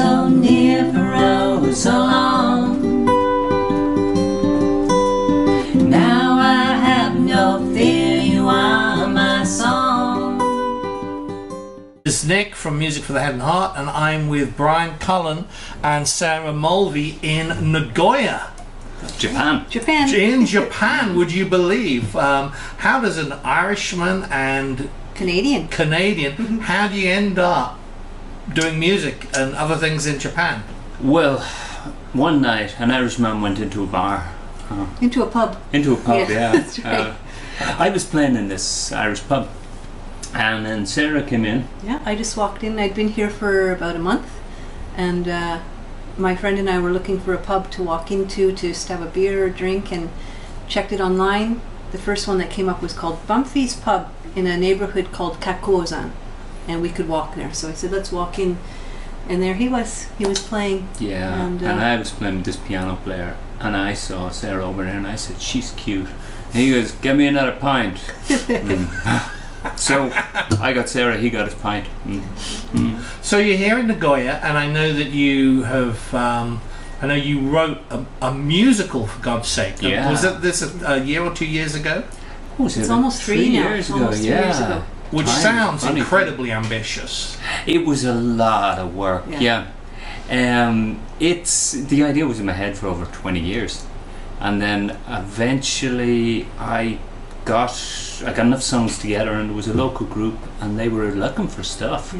so near for oh so long. Now I have no fear, you are my song. This is Nick from Music for the Head and Heart, and I'm with Brian Cullen and Sarah Mulvey in Nagoya, Japan. in Japan, would you believe? How does an Irishman and Canadian. how do you end up doing music and other things in Japan? Well, one night an Irishman went into a bar. Into a pub. Yeah. That's right. I was playing in this Irish pub, and then Sarah came in. Yeah, I just walked in. I'd been here for about a month, and my friend and I were looking for a pub to walk into to just have a beer or drink, and checked it online. The first one that came up was called Bumphy's Pub in a neighborhood called Kakozan, and we could walk there. So I said, let's walk in, and there he was playing. Yeah, and I was playing with this piano player, and I saw Sarah over there, and I said, she's cute. And he goes, get me another pint. So I got Sarah, he got his pint. So you're here in Nagoya, and I know that you have. I know you wrote a musical, for God's sake. Yeah. Was this a year or 2 years ago? It's almost 3 now. years ago. Almost 3 years ago. Which Time sounds funny. incredibly ambitious. It was a lot of work. Yeah. It's the idea was in my head for over 20 years, and then eventually I got enough songs together, and there was a local group, and they were looking for stuff.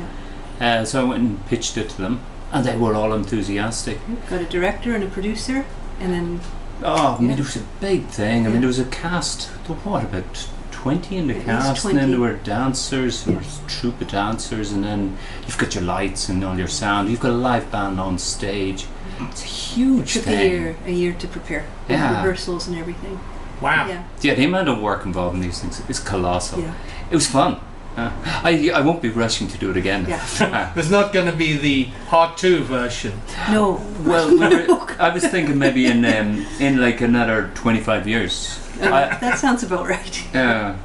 Yeah. So I went and pitched it to them, and they were all enthusiastic. Got a director and a producer, and then Oh, I mean, it was a big thing. I mean, there was a cast. What, about 20 in the At least cast, and 20. then there were dancers, there Yeah. was a troupe of dancers, and then you've got your lights and all your sound. You've got a live band on stage. It's a huge took thing. a year to prepare. With Yeah. rehearsals and everything. Wow. Yeah. Yeah, the amount of work involved in these things is colossal. Yeah. It was fun. I won't be rushing to do it again. Yeah. There's not going to be the part 2 version. No. Well, I was thinking maybe in like another 25 years. That sounds about right. Yeah.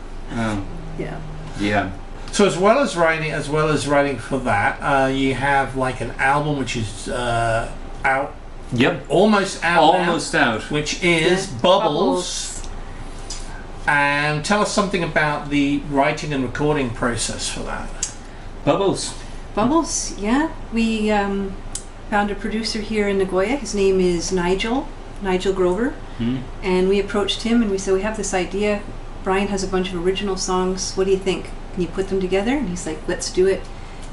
Yeah. Yeah. So as well as writing for that, you have like an album which is out, Yep. almost out, Almost out. which is Yeah. Bubbles. And tell us something about the writing and recording process for that. Bubbles. Bubbles, yeah. We found a producer here in Nagoya. His name is Nigel Grover. And we approached him and we said, we have this idea. Brian has a bunch of original songs. What do you think? Can you put them together? And he's like, let's do it.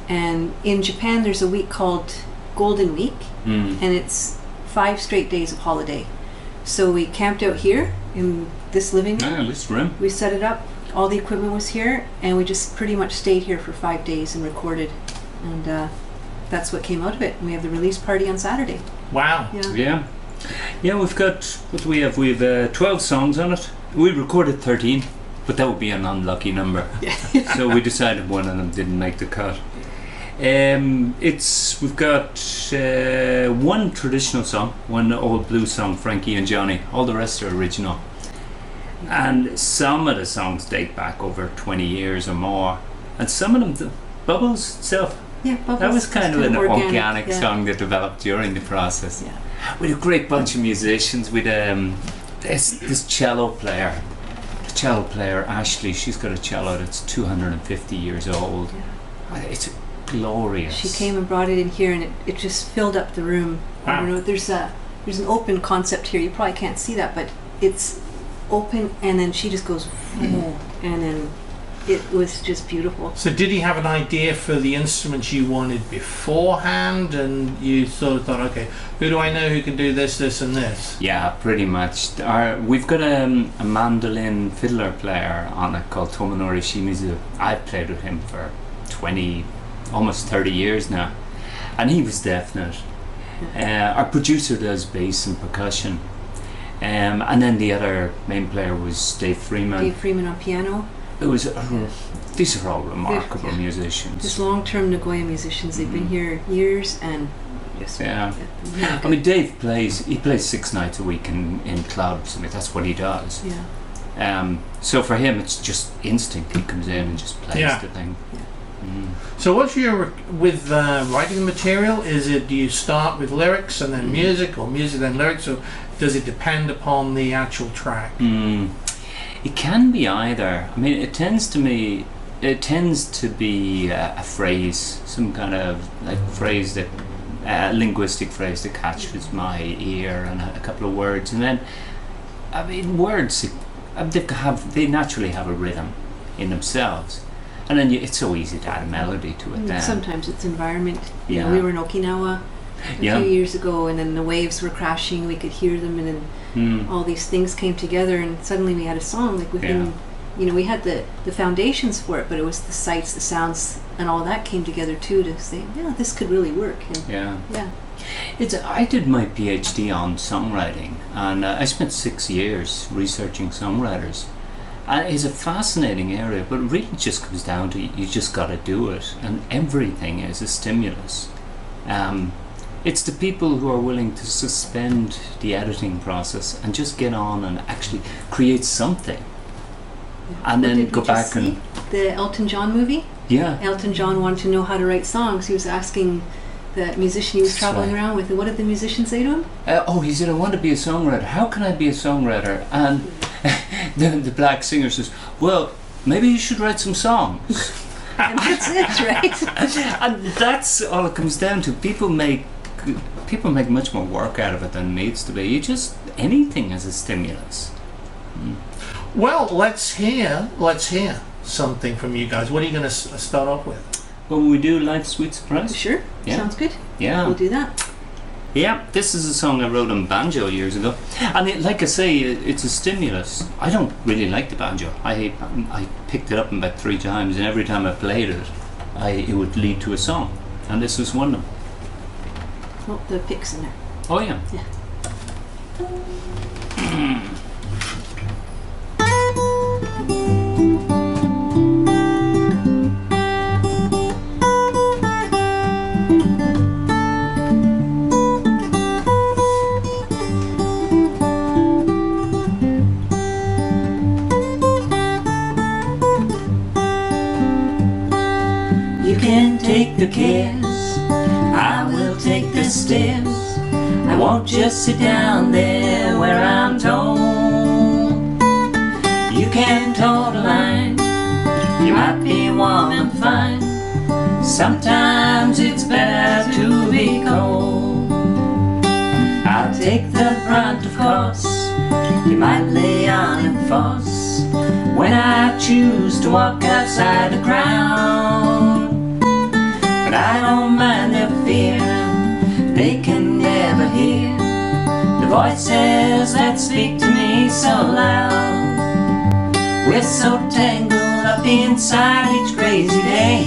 And in Japan, there's a week called Golden Week, and it's 5 straight days of holiday. So we camped out here in this living room. Yeah, this room. We set it up. All the equipment was here, and we just pretty much stayed here for 5 days and recorded. And that's what came out of it. And we have the release party on Saturday. Wow. Yeah. Yeah, we've got, what do we have? We have 12 songs on it. We recorded 13, but that would be an unlucky number. So we decided one of them didn't make the cut. We've got one traditional song, one old blues song, Frankie and Johnny. All the rest are original. And some of the songs date back over 20 years or more. And some of them, Bubbles itself, Yeah, Bubbles. that was kind of an organic yeah. song that developed during the process. Yeah. We had a great bunch of musicians. With this cello player, the cello player Ashley. She's got a cello that's 250 years old. It's glorious. She came and brought it in here, and it just filled up the room. Wow. You know, there's an open concept here. You probably can't see that, but it's open, and then she just goes, and then it was just beautiful. So did he have an idea for the instruments you wanted beforehand, and you sort of thought, okay, who do I know who can do this, this and this? Yeah, pretty much. We've got a mandolin fiddler player on it called Tomonori Shimizu. I've played with him for 20, almost 30 years now, and he was definite. Our producer does bass and percussion, and then the other main player was Dave Freeman. Dave Freeman on piano. It was these are all remarkable Just musicians. long-term Nagoya musicians. They've been here years, and just Yeah. really I good. mean, Dave plays 6 nights a week in clubs. I mean, that's what he does. Yeah. So for him, it's just instinct. He comes in and just plays Yeah. the thing. So what's your with writing material? Do you start with lyrics and then music, or music then lyrics, or does it depend upon the actual track? It can be either. I mean, it tends to be a phrase, some kind of like phrase that, linguistic phrase that catches my ear, and a couple of words, and then, I mean, words they naturally have a rhythm in themselves, and then it's so easy to add a melody to it. Then Sometimes it's environment. You Yeah. know, we were in Okinawa a Yeah. few years ago, and then the waves were crashing. We could hear them, and then all these things came together, and suddenly we had a song. Like within, you know, we had the foundations for it, but it was the sights, the sounds, and all that came together too to say, yeah, this could really work. And yeah. yeah. I did my PhD on songwriting, and I spent 6 years researching songwriters. And it's a fascinating area, but it really just comes down to you just got to do it, and everything is a stimulus. It's the people who are willing to suspend the editing process and just get on and actually create something, and What then did go we just back and see? The Elton John movie. yeah. Elton John wanted to know how to write songs. He was asking the musician he was That's traveling right. around with, and what did the musician say to him? He said, I want to be a songwriter. How can I be a songwriter? And the black singer says, well, maybe you should write some songs. And that's it, right? And that's all it comes down to. People make much more work out of it than it needs to be. Anything is a stimulus. Well, let's hear something from you guys. What are you going to start off with? When we do Life's Sweet Surprise? Sure. Yeah. Sounds good. Yeah. We'll do that. Yeah, this is a song I wrote on banjo years ago, and like I say, it's a stimulus. I don't really like the banjo. I picked it up about 3 times, and every time I played it, it would lead to a song, and this was one of them. Oh, the pick's in there. Oh yeah. Yeah. You can take the cares, I will take the stairs. I won't just sit down there where I'm told. You can toe the line, you might be warm and fine. Sometimes it's better to be cold. I'll take the brunt, of course. You might lay on and fuss when I choose to walk outside the crowd. But I don't mind their fear, they can never hear the voices that speak to me so loud. We're so tangled up inside each crazy day,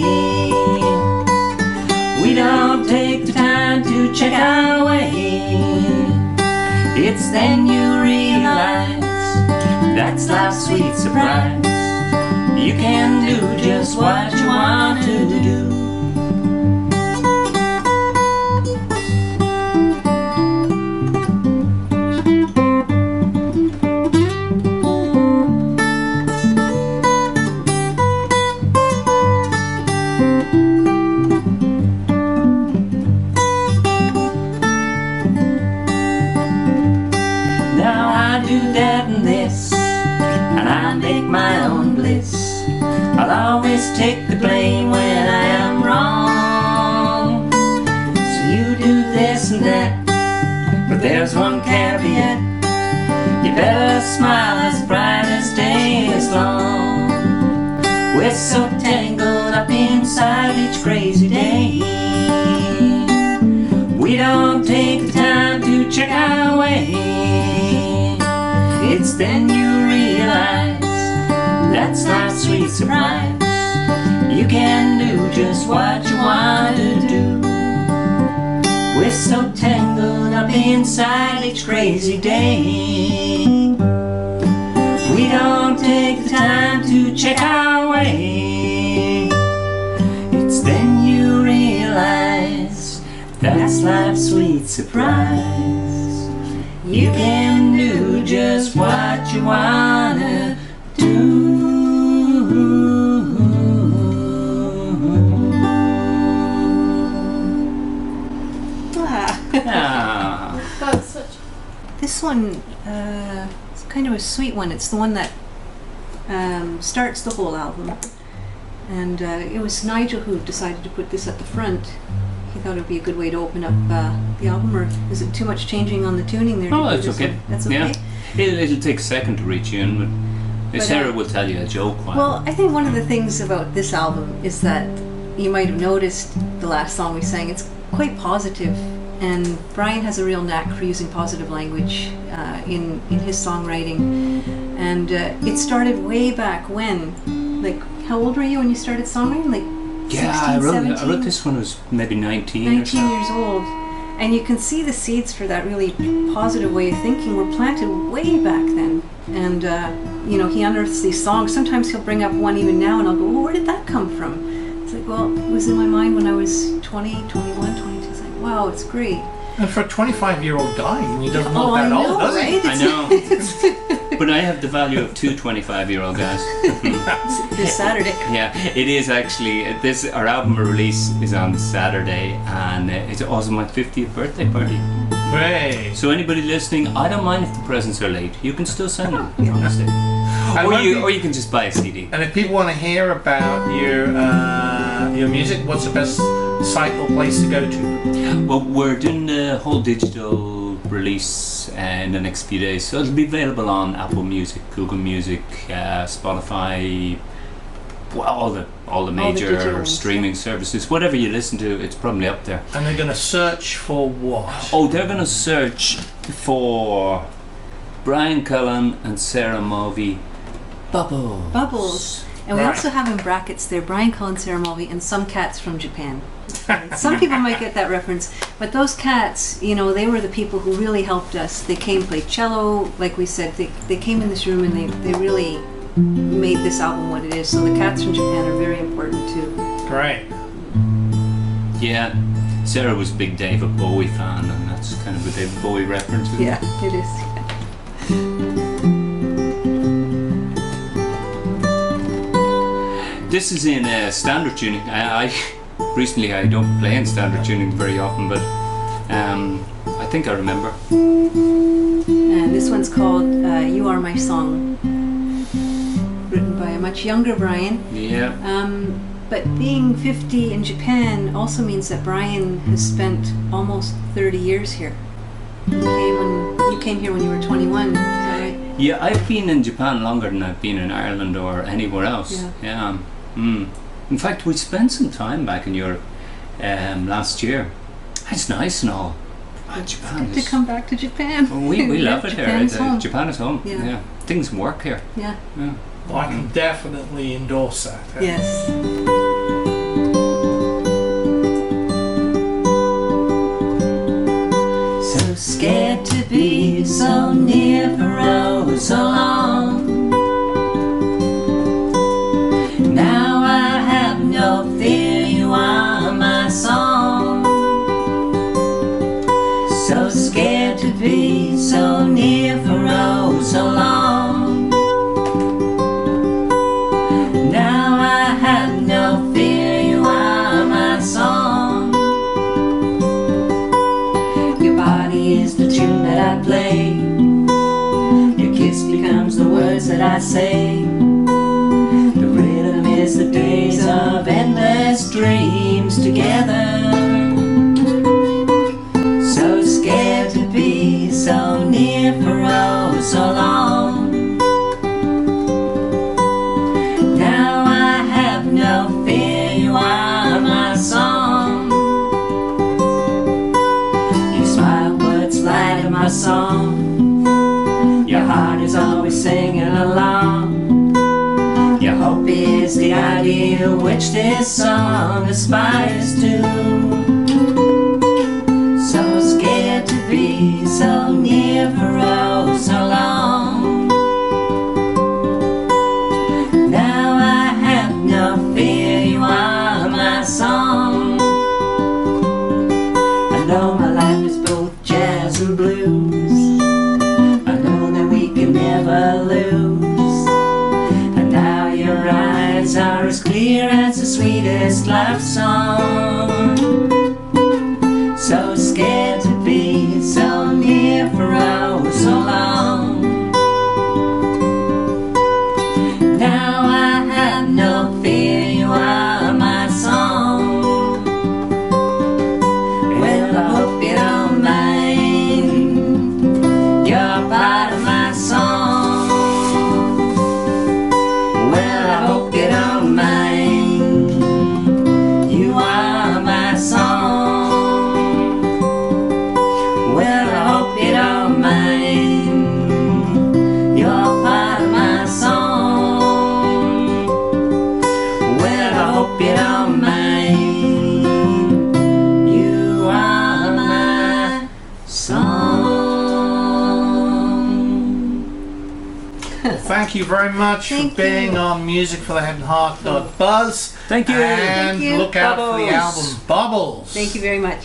we don't take the time to check our way. It's then you realize that's life's sweet surprise. You can do just what you want to do. Now I do that and this, and I make my own bliss. I'll always take the blame when I am wrong. So you do this and that, but there's one caveat. You better smile as bright as day is long. We're so tangled up inside each crazy day, we don't take the time to check our way. It's then you realize that's life's sweet surprise. You can do just what you want to do. We're so tangled up inside each crazy day, we don't take the time to check our way. It's then you realize that's life's sweet surprise. You can do just what you wanna do. one, it's kind of a sweet one. It's the one that starts the whole album. And it was Nigel who decided to put this at the front. He thought it would be a good way to open up the album, or is it too much changing on the tuning there? Oh, that's okay. That's okay. Yeah. It'll take a second to retune, but Sarah will tell you a joke. Well, I think one of the things about this album is that you might have noticed the last song we sang, it's quite positive, and Brian has a real knack for using positive language in his songwriting. And it started way back when. Like, how old were you when you started songwriting? Like 16, 17? I wrote this when I was maybe 19 or 19 so. years old. And you can see the seeds for that really positive way of thinking were planted way back then. And, you know, he unearths these songs. Sometimes he'll bring up one even now and I'll go, well, where did that come from? It's like, well, it was in my mind when I was 20, 21, 22. It's like, wow, it's great. And for a 25-year-old guy, he doesn't look I that know, old, does he? right? I know. But I have the value of two 25-year-old guys. This Saturday. Yeah, it is actually. Our album release is on Saturday, and it's also my 50th birthday party. Great. So anybody listening, I don't mind if the presents are late. You can still send them, honestly. Or you can just buy a CD. And if people want to hear about your music, what's the best site or place to go to? Well, we're doing the whole digital release in the next few days, so it'll be available on Apple Music, Google Music, Spotify, well, all the major streaming services. Whatever you listen to, it's probably up there. And they're going to search for what? Oh, they're going to search for Brian Cullen and Sarah Mulvey Bubbles. Bubbles. And we Right. also have in brackets there Brian Cullen, Sarah Mulvey, and some cats from Japan. Some people might get that reference, but those cats, you know, they were the people who really helped us. They came, played cello, like we said. They came in this room and they really made this album what it is. So the cats from Japan are very important too. Great. Yeah, Sarah was a big David Bowie fan, and that's kind of a David Bowie reference. Isn't it? Yeah, it is. This is in standard tuning. I recently I don't play in standard tuning very often, but I think I remember. And this one's called You Are My Song, written by a much younger Brian. Yeah. But being 50 in Japan also means that Brian has spent almost 30 years here. You came here when you were 21, is that right? Yeah, I've been in Japan longer than I've been in Ireland or anywhere else. Yeah. In fact, we spent some time back in Europe last year. It's nice and all. Japan Good to come back to Japan. Well, we love it here. Japan's home. Japan is home. Yeah. Things work here. Yeah. Well, I can definitely endorse that. Yes. So scared to be so near for oh so long. Now I have no fear, you are my song. So scared to be so near for oh so long. Now I have no fear, you are my song. Your body is the tune that I play. Your kiss becomes the words that I say. The rhythm is the days of endless dreams together. So scared to be so near for oh so long. Now I have no fear, you are my song. Your smile puts light in my song. Your heart is always singing along. Your hope is the ideal which this song aspires to. So scared to be so near for oh so long. Now I have no fear, you are my song. I know my life is both jazz and blues. I know that we can never lose. And now your eyes are as clear as the sweetest love song. So scared to be so near for oh so Now I have no fear, you are my song. Well, I hope you don't mind, you're part of my song. Well, I hope you don't mind, you are my song. Well, I hope you don't mind, you're part of my song. Well, I hope you don't mind, you are my song. Thank you very much Thank for being you. on Music for the Head and Heart Buzz. Thank you. And Thank you. look out for the Bubbles. album Bubbles. Thank you very much.